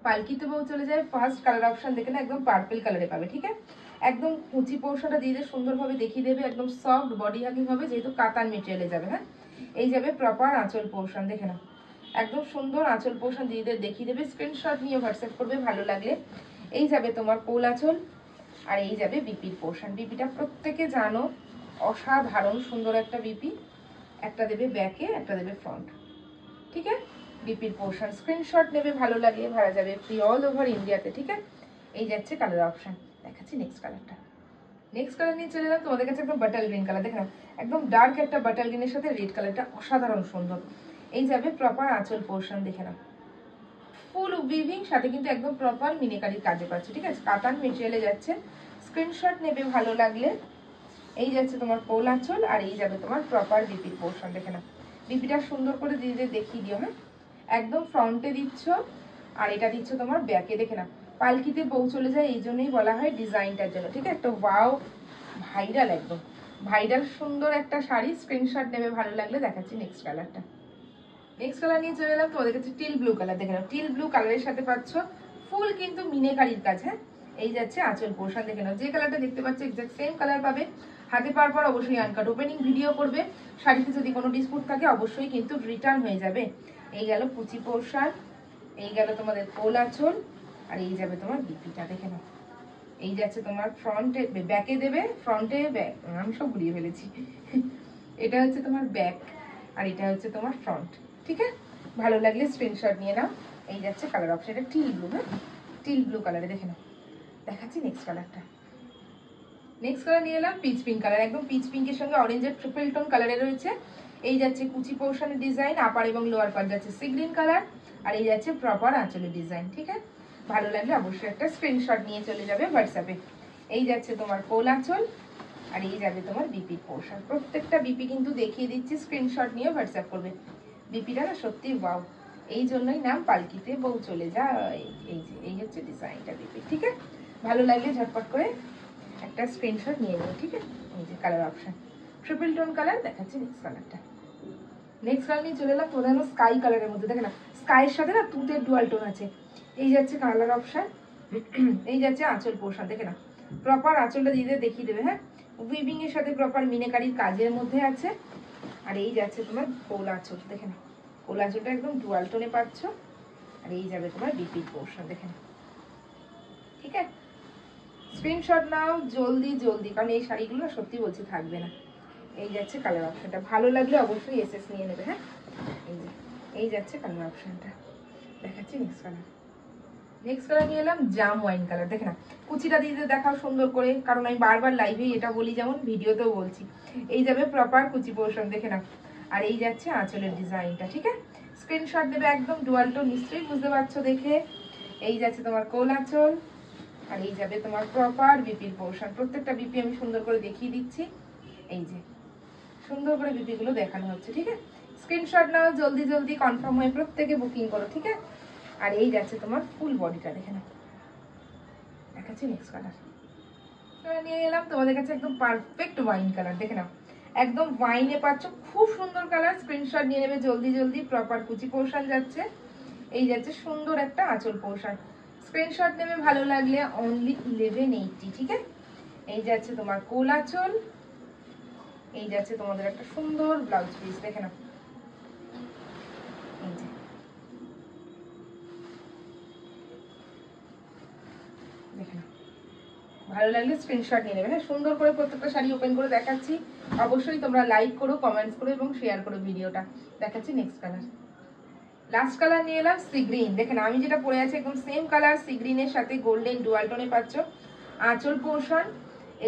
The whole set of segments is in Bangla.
পালকিতে বউ চলে যায় ফার্স্ট কালার অপশন দেখে না, একদম পার্পল কালারে পাবে। ঠিক আছে, একদম কুচি পোর্শনটা দিয়ে সুন্দরভাবে দেখিয়ে দেবে, একদম সফট বডি হাগিং হবে যেহেতু কাতান মেটেরিয়ালে যাবে। হ্যাঁ, এই যাবে প্রপার আঁচল পোর্শন দেখে না, একদম সুন্দর আঁচল পোর্শন দিয়ে দেখিয়ে দেবে। স্ক্রিনশট নিয়ে হোয়াটসঅ্যাপ করবে ভালো লাগলে। এই যাবে তোমার কোল আঁচল, আর এই যাবে বিপির পোর্শন। বিপিটা প্রত্যেকে জানো অসাধারণ সুন্দর একটা বিপি, একটা দেবে ব্যাকে, একটা দেবে ফ্রন্ট। ঠিক আছে, বিপির পোর্শন স্ক্রিনশট নেবে ভালো লাগলে, ভাড়া যাবে ফ্রি অল ওভার ইন্ডিয়াতে। ঠিক আছে, এই যাচ্ছে কালার অপশন। দেখাচ্ছি নেক্সট কালারটা। নেক্সট কালার নিয়ে চলে এলাম তোমাদের কাছে একদম বাটার গ্রিন কালার। দেখে নাও, একদম ডার্ক একটা বাটার গ্রিনের সাথে রেড কালারটা অসাধারণ সুন্দর। এই যাবে প্রপার আঁচল পোর্শন দেখে নাও, ফুল উইভিং সাথে কিন্তু একদম প্রপার মিনেকারির কাজে পাচ্ছে। ঠিক আছে, কাতান মেটেরিয়ালে যাচ্ছে, স্ক্রিনশট নেবে ভালো লাগলে। এই যাচ্ছে তোমার কোল আঁচল, আর এই যাবে তোমার প্রপার বিপির পোর্শন দেখে নাও। বিপিটা সুন্দর করে দিয়ে দেখিয়ে দিও। হ্যাঁ, একদম ফ্রন্টে দিচ্ছ, আর এটা দিচ্ছ তোমার ব্যাকে। দেখে না, পালকিতে বউ চলে যায় এই জন্যই বলা হয় ডিজাইনটার জন্য। ঠিক আছে, একটা ওয়াও ভাইরাল, একদম ভাইরাল সুন্দর একটা শাড়ি। স্ক্রিনশট নেবে ভালো লাগলে। দেখাচ্ছি নেক্সট কালারটা। নেক্সট কালার নিয়ে চলে এলাম তোমাদের কাছে টিল ব্লু কালার। দেখে নাও, টিল ব্লু কালারের সাথে পাচ্ছ ফুল কিন্তু মিনেকারির কাজ। হ্যাঁ, এই যাচ্ছে আঁচল পোর্শন দেখে নাও, যে কালারটা দেখতে পাচ্ছ এক্সাক্ট সেম কালার পাবে। হাতে পাওয়ার পর অবশ্যই আনকাট ওপেনিং ভিডিও করবে। শাড়িতে যদি কোনো ডিসপুট থাকে অবশ্যই কিন্তু রিটার্ন হয়ে যাবে। এই গেল কুচি পোর্শন, এই গেল তোমাদের কোল আঁচল, আর এই যাবে তোমার বিপিটা দেখে নাও। এই যাচ্ছে তোমার ফ্রন্টে, ব্যাকে দেবে, ফ্রন্টে ব্যাক, আমি সব ঘুরিয়ে ফেলেছি। এটা হচ্ছে তোমার ব্যাক, আর এটা হচ্ছে তোমার ফ্রন্ট। ঠিক আছে, ভালো লাগলে স্ক্রিনশট নিয়ে নাও। এই যাচ্ছে কালার অপশন, এটা টিল ব্লু। হ্যাঁ, টিল ব্লু কালারে দেখে নাও। দেখাচ্ছি নেক্সট কালারটা। নেক্সট কালার নিয়ে এলাম পিচ পিঙ্ক কালার, একদম পিচ পিঙ্কের সঙ্গে অরেঞ্জের ট্রিপল টোন কালারে রয়েছে। এই যাচ্ছে কুচি পোর্শনের ডিজাইন, আপার এবং লোয়ার পার্ট যাচ্ছে সি গ্রিন কালার, আর এই যাচ্ছে প্রপার আঁচলের ডিজাইন। ঠিক আছে, ভালো লাগলে অবশ্যই একটা স্ক্রিনশট নিয়ে চলে যাবে হোয়াটসঅ্যাপে। এই যাচ্ছে তোমার কোল আঁচল, আর এই যাবে তোমার বিপি পোর্শন। প্রত্যেকটা বিপি কিন্তু দেখিয়ে দিচ্ছি, স্ক্রিনশট নিয়ে হোয়াটসঅ্যাপ করবে। বিপিটা না সত্যি ওয়াও, এই জন্যই নাম পালকিতে বউ চলে যায়। এই যে এই হচ্ছে ডিজাইনটা বিপি। ঠিক আছে, ভালো লাগলে ঝটপট করে একটা স্ক্রিনশট নিয়ে নিও। ঠিক আছে, এই যে colour option triple tone colour. দেখাচ্ছি নেক্সট কালারটা। নেক্সট কালার নিয়ে চলে এলাম প্রধান স্কাই কালারের মধ্যে। দেখে না, স্কাইয়ের সাথে না তুতের ডুয়াল টোন আছে। এই যাচ্ছে কালার অপশন, এই যাচ্ছে আঁচল পোর্শন। দেখে না, প্রপার আঁচলটা দিয়ে দেখিয়ে দেবে। হ্যাঁ, উইভিং এর সাথে প্রপার মিনেকারির কাজের মধ্যে আছে, আর এই যাচ্ছে তোমার কোল আঁচল। দেখে না, কোল আঁচলটা একদম ডুয়াল টোনে পাচ্ছ, আর এই যাবে তোমার বিপি পোর্শন। দেখে না, ঠিক আছে, স্ক্রিনশট নাও জলদি জলদি, কারণ এই শাড়িগুলো সত্যি বলছি থাকবে না। এই যাচ্ছে কালার অপশনটা, ভালো লাগলে অবশ্যই এসএস নিয়ে নেবে। হ্যাঁ, এই যে এই যাচ্ছে কালার অপশনটা। দেখাচ্ছি নেক্সট কালার। নেক্সট কালার নিয়ে এলাম জাম ওয়াইন কালার। দেখে না, কুচিটা দিয়ে দেখাও সুন্দর করে, কারণ আমি বারবার লাইভে এটা বলি, যেমন ভিডিওতেও বলছি। এই যাবে প্রপার কুচি পোর্শন দেখে না, আর এই যাচ্ছে আঁচলের ডিজাইনটা। ঠিক আছে, স্ক্রিনশট দেবে একদম ডুয়াল টোন, নিশ্চয়ই বুঝতে পারছো দেখে। এই যাচ্ছে তোমার কোল আঁচল, আর এই যাবে তোমার প্রপার বিপির পোর্শন। প্রত্যেকটা বিপি আমি সুন্দর করে দেখিয়ে দিচ্ছি। এই যে সুন্দর করে বিপি গুলো দেখানো হচ্ছে। ঠিক আছে, স্ক্রিনশট নাও জলদি জলদি, কনফার্ম হয়ে প্রত্যেকে বুকিং করো। ঠিক আছে, আর এই যাচ্ছে তোমার ফুল বডিটা দেখে নাও। দেখাচ্ছি নেক্সট কালার নিয়ে এলাম তোমাদের কাছে একদম পারফেক্ট ওয়াইন কালার। দেখে নাও, একদম ওয়াইনে পাচ্ছ, খুব সুন্দর কালার। স্ক্রিনশট নিয়ে নেবে জলদি জলদি। প্রপার কুচি পোর্শন যাচ্ছে, এই যাচ্ছে সুন্দর একটা আঁচল পোর্শন। স্ক্রিনশট নেবে ভালো লাগলে, অনলি 1180। ঠিক আছে, এই যাচ্ছে তোমার কোল আঁচল, এই যাচ্ছে তোমাদের একটা সুন্দর ব্লাউজ পিস। দেখে নাও, এই যে দেখে নাও, ভালো লাগলে স্ক্রিনশট নিয়ে নেবে। হ্যাঁ, সুন্দর করে প্রত্যেকটা শাড়ি ওপেন করে দেখাচ্ছি। অবশ্যই তোমরা লাইক করো, কমেন্টস করো এবং শেয়ার করো ভিডিওটা। দেখাচ্ছি নেক্সট কালার। লাস্ট কালার নিয়ে এলাম সি গ্রিন। দেখেন, আমি যেটা পরে আছি একদম সেম কালার, সি গ্রিনের সাথে গোল্ডেন ডুয়াল টোনে পাচ্ছ। আঁচল পোর্শন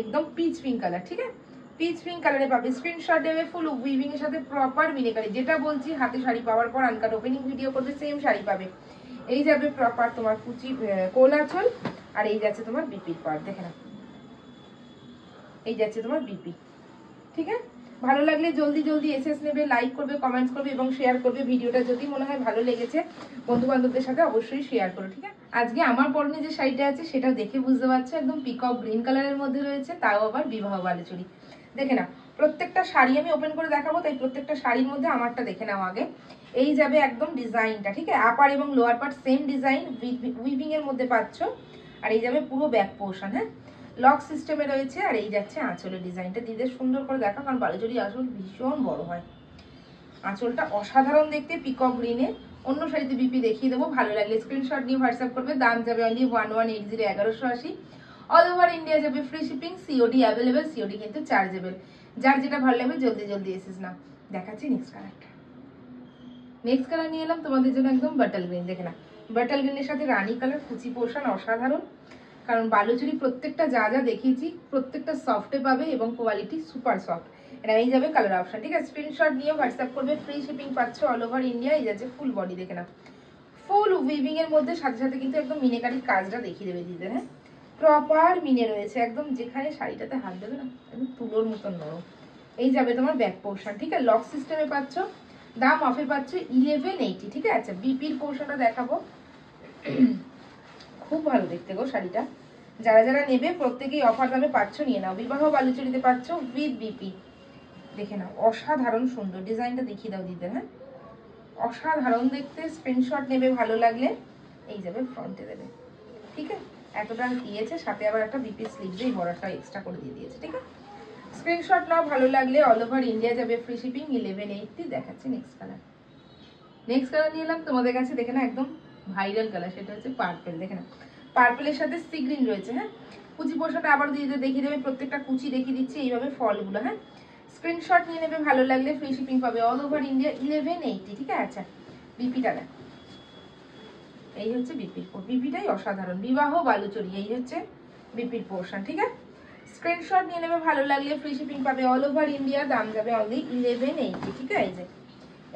একদম পিচ পিঙ্ক কালার। ঠিক আছে, পিচ পিঙ্ক কালারে পাবে। স্ক্রিনশট দেবে ফুল উইভিং এর সাথে প্রপার মিনেকারি, যেটা বলছি হাতে শাড়ি পাওয়ার পর আনকাট ওপেনিং ভিডিও করবে সেম শাড়ি পাবে। এই যাবে প্রপার তোমার কুচি কোল আঁচল, আর এই যাচ্ছে তোমার বিপির পার্ট। দেখে না, এই যাচ্ছে তোমার বিপি। ঠিক আছে, ভালো লাগলে জলদি জলদি এসএস নেবে, লাইক করবে, কমেন্টস করবে এবং শেয়ার করবে ভিডিওটা। যদি মনে হয় ভালো লেগেছে বন্ধু বান্ধবদের সাথে অবশ্যই শেয়ার করো। ঠিক আছে, আজকে আমার পরনে যে শাড়িটা আছে সেটা দেখে বুঝতে পারছো একদম পিকক গ্রিন কালারের মধ্যে রয়েছে, তাও আবার বিবাহ বালুচুরি। দেখে না, প্রত্যেকটা শাড়ি আমি ওপেন করে দেখাবো, তাই প্রত্যেকটা শাড়ির মধ্যে আমারটা দেখে নাও আগে। এই যাবে একদম ডিজাইনটা, ঠিক আছে, আপার এবং lower part same design weaving এর মধ্যে পাচ্ছ। আর এই যাবে পুরো ব্যাক পোর্শন, হ্যাঁ লক সিস্টেমে রয়েছে। আর এই যাচ্ছে আঁচলের ডিজাইনটা, দিদিদের সুন্দর করে দেখা, কারণ বালুচরী আঁচল ভীষণ বড় হয়। আঁচলটা অসাধারণ দেখতে, পিকক গ্রিনে। অন্য শাড়িতে বিপি দেখিয়ে দেবো, ভালো লাগলে স্ক্রিনশট নিয়ে হোয়াটসঅ্যাপ করবে। দাম যাবে অনলি 1180, 1180। অল ওভার ইন্ডিয়া যাবে free shipping, COD available, COD কিন্তু চার্জেবল। যার যেটা ভালো লাগবে জলদি জলদি এসেস না। দেখাচ্ছি নেক্সট কালারটা। নেক্সট কালার নিয়ে এলাম তোমাদের জন্য একদম বাটল গ্রিন, দেখে না বাটল গ্রিনের সাথে রানী কালার, কুচি পোর্শন অসাধারণ। কারণ বালুচরী প্রত্যেকটা যা যা দেখিয়েছি প্রত্যেকটা সফটে পাবে এবং কোয়ালিটি সুপার সফট। এটা এই যাবে কালার অপশন, ঠিক আছে, স্ক্রিনশট নিয়ে হোয়াটসঅ্যাপ করবে। ফ্রি শিপিং পাচ্ছ অল ওভার ইন্ডিয়া। এই যাচ্ছে ফুল বডি, দেখে না ফুল উইভিং এর মধ্যে, সাথে সাথে কিন্তু একদম মিনেকারির কাজটা দেখিয়ে দেবে দিদি, হ্যাঁ প্রপার মিনে রয়েছে একদম, যেখানে শাড়িটাতে হাত দেবে না একদম তুলোর মতন নরম। এই যাবে তোমার ব্যাক পোর্শন, ঠিক আছে, লক সিস্টেমে পাচ্ছ। দাম অফে পাচ্ছ 1180, ঠিক আছে। বিপির পোর্শনটা দেখাবো, খুব ভালো দেখতে গো শাড়িটা। যারা যারা নেবে প্রত্যেকেই অফার দামে পাচ্ছ, নিয়ে নাও। বিবাহ বালুচরীতে পাচ্ছ উইথ বিপি, দেখে নাও অসাধারণ সুন্দর। ডিজাইনটা দেখিয়ে দাও দিদি, হ্যাঁ অসাধারণ দেখতে। স্ক্রিনশট নেবে ভালো লাগলে, এই যাবে ফ্রন্টে দেবে, ঠিক আছে। এতটা দিয়েছে, সাথে আবার একটা বিপি স্লিভস এই বড়টা এক্সট্রা করে দিয়ে দিয়েছে, ঠিক আছে। স্ক্রিনশট নাও ভালো লাগলে, অল ওভার ইন্ডিয়া যাবে ফ্রি শিপিং 1180। দেখাচ্ছি নেক্সট কালার। নেক্সট কালার নিয়ে এলাম তোমাদের কাছে, দেখে না একদম ভাইরাল কালার, সেটা হচ্ছে পার্পেল, দেখে না পার্পেলের সাথে সি গ্রিন রয়েছে, হ্যাঁ কুচি পোর্শনটা আবার দিদি দেখিয়ে দেবে, প্রত্যেকটা কুচি দেখিয়ে দিচ্ছি এইভাবে ফলগুলো, হ্যাঁ স্ক্রিনশট নিয়ে নেবে ভালো লাগলে, ফ্রি শিপিং পাবে অল ওভার ইন্ডিয়া 1180, ঠিক আছে। আচ্ছা বিপিটা দেখ, এই হচ্ছে বিপির, বিপিটাই অসাধারণ। বিবাহ বালুচরী, এই হচ্ছে বিপির পোর্শন, ঠিক আছে। স্ক্রিনশট নিয়ে নেবে ভালো লাগলে, ফ্রি শিপিং পাবে অল ওভার ইন্ডিয়া। দাম যাবে অনলি 1180, ঠিক আছে। এই যে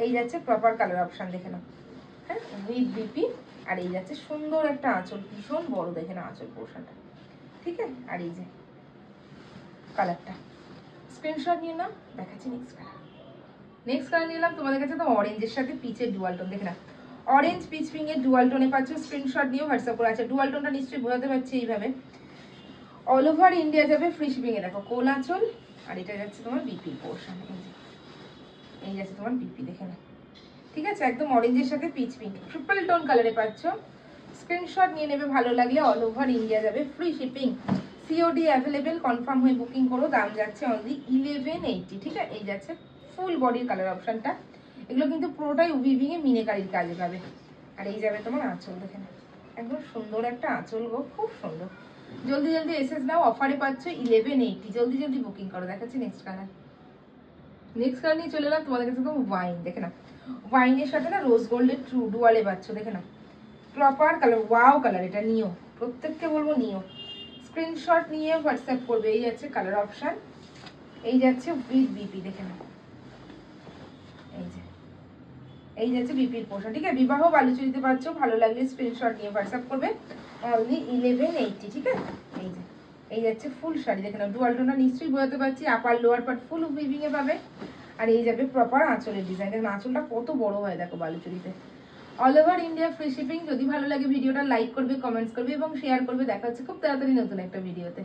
এই যাচ্ছে প্রপার কালার অপশন, দেখে নাও, হ্যাঁ উইথ বিপি। আর এই যাচ্ছে সুন্দর একটা আঁচল, ভীষণ বড়, দেখে না আঁচল পোর্শনটা, ঠিক আছে। আর এই যে কালারটা, স্ক্রিনশট নিয়ে নাও। দেখাচ্ছি নেক্সট কালার। নেক্সট কালার নিলাম তোমাদের কাছে তো অরেঞ্জের সাথে পিচের ডুয়াল টোন, দেখে না অরেঞ্জ পিচ পিঙ্ক এর ডুয়াল টোনে পাচ্ছ। স্ক্রিনশট নিয়ে হোয়াটসঅ্যাপ করে আছে। ডুয়াল টোনটা নিশ্চয়ই বোঝাতে পারছি, এইভাবে অল ওভার ইন্ডিয়া যাবে ফ্রি শিপিং এ। দেখো কোল আঁচল, আর এটা যাচ্ছে তোমার বিপি পোর্শন, এই যাচ্ছে তোমার বিপি, দেখে না, ঠিক আছে। একদম অরেঞ্জের সাথে পিচ পিঙ্ক ট্রিপল টোন কালারে পাচ্ছ। স্ক্রিনশট নিয়ে নেবে ভালো লাগলে, অল ওভার ইন্ডিয়া যাবে free shipping, COD available, confirm হয়ে বুকিং করো। দাম যাচ্ছে অনলি 1180, ঠিক আছে। এই যাচ্ছে ফুল বডির কালার অপশনটা। এগুলো কিন্তু পুরোটাই উইভিং এ মিনেকারির কাজে পাবে। আর এই যাবে তোমার আঁচল, দেখে না একদম সুন্দর একটা আঁচল গো, খুব সুন্দর। জলদি জলদি এসএস নাও, অফারে পাচ্ছ 1180, জলদি জলদি বুকিং করো। দেখাচ্ছি নেক্সট কালার। নেক্সট কালার নিয়ে চলে এলাম তোমাদের কাছে, ওয়াইন, দেখে না ওয়াইনের সাথে না রোজ গোল্ডের ট্রু ডুয়ালে পাচ্ছ, দেখে না প্রপার কালার, ওয়াও কালার। এটা নিও, প্রত্যেককে বলবো নিও। স্ক্রিনশট নিয়ে হোয়াটসঅ্যাপ করবে। এই যাচ্ছে কালার অপশন, এই যাচ্ছে উইথ বিপি, দেখে না এই যে এই যাচ্ছে বিপির পোর্শন, ঠিক আছে। বিবাহ বালুচরীতে পাচ্ছ, ভালো লাগলে স্ক্রিনশট নিয়ে হোয়াটসঅ্যাপ করবে অনলি 1180, ঠিক আছে। এই যে এই যাচ্ছে ফুল শাড়ি, দেখে না ডুয়াল টোনটা নিশ্চয়ই বোঝাতে পারছি। Upper lower part full weaving এ পাবে। আর এই যাবে প্রপার আঁচলের ডিজাইন, দেখেন আঁচলটা কত বড় হয় দেখো বালুচরীতে। All over India free shipping. যদি ভালো লাগে ভিডিওটা লাইক করবে, কমেন্টস করবে এবং শেয়ার করবে। দেখা হচ্ছে খুব তাড়াতাড়ি নতুন একটা ভিডিওতে।